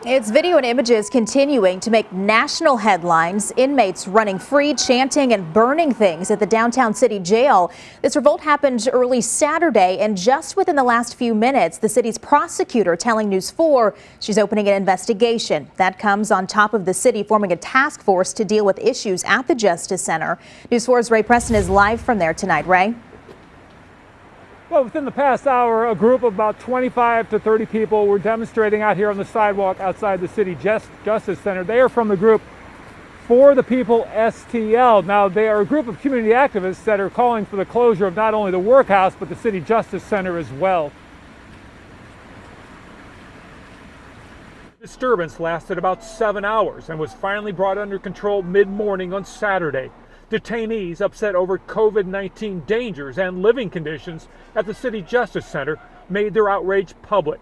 It's video and images continuing to make national headlines. Inmates running free, chanting and burning things at the downtown city jail. This revolt happened early Saturday, and just within the last few minutes, the city's prosecutor telling News 4 she's opening an investigation. That comes on top of the city forming a task force to deal with issues at the Justice Center. News 4's Ray Preston is live from there tonight. Ray? Well, within the past hour, a group of about 25 to 30 people were demonstrating out here on the sidewalk outside the city Justice Center. They are from the group For the People STL. Now, they are a group of community activists that are calling for the closure of not only the workhouse, but the city Justice Center as well. Disturbance lasted about 7 hours and was finally brought under control mid-morning on Saturday. Detainees upset over COVID-19 dangers and living conditions at the City Justice Center made their outrage public.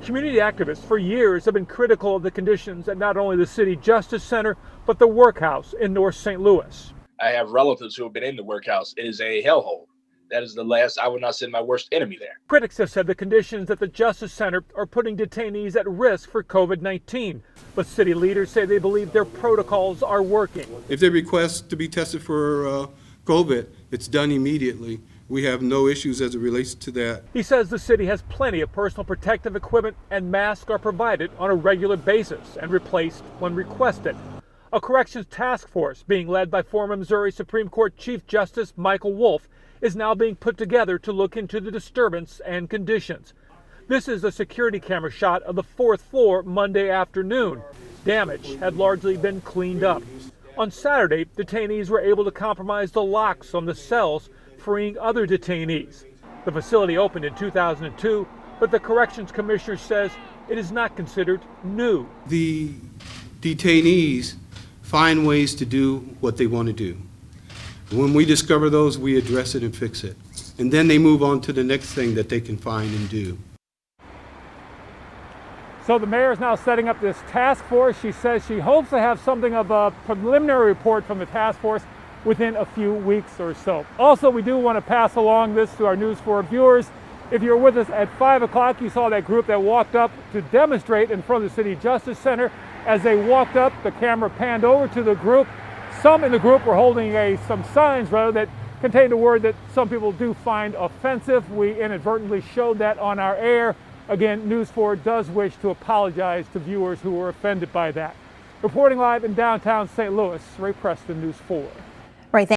Community activists for years have been critical of the conditions at not only the City Justice Center, but the workhouse in North St. Louis. I have relatives who have been in the workhouse. It is a hellhole. That is the last, I would not send my worst enemy there. Critics have said the conditions at the Justice Center are putting detainees at risk for COVID-19. But city leaders say they believe their protocols are working. If they request to be tested for COVID, it's done immediately. We have no issues as it relates to that. He says the city has plenty of personal protective equipment and masks are provided on a regular basis and replaced when requested. A corrections task force being led by former Missouri Supreme Court Chief Justice Michael Wolff is now being put together to look into the disturbance and conditions. This is a security camera shot of the 4th floor Monday afternoon. Damage had largely been cleaned up. On Saturday, detainees were able to compromise the locks on the cells, freeing other detainees. The facility opened in 2002, but the Corrections Commissioner says it is not considered new. The detainees find ways to do what they want to do. When we discover those, we address it and fix it. And then they move on to the next thing that they can find and do. So the mayor is now setting up this task force. She says she hopes to have something of a preliminary report from the task force within a few weeks or so. Also, we do want to pass along this to our News 4 viewers. If you're with us at 5 o'clock, you saw that group that walked up to demonstrate in front of the City Justice Center. As they walked up, the camera panned over to the group. Some in the group were holding some signs that contained a word that some people do find offensive. We inadvertently showed that on our air. Again, News 4 does wish to apologize to viewers who were offended by that. Reporting live in downtown St. Louis, Ray Preston, News 4.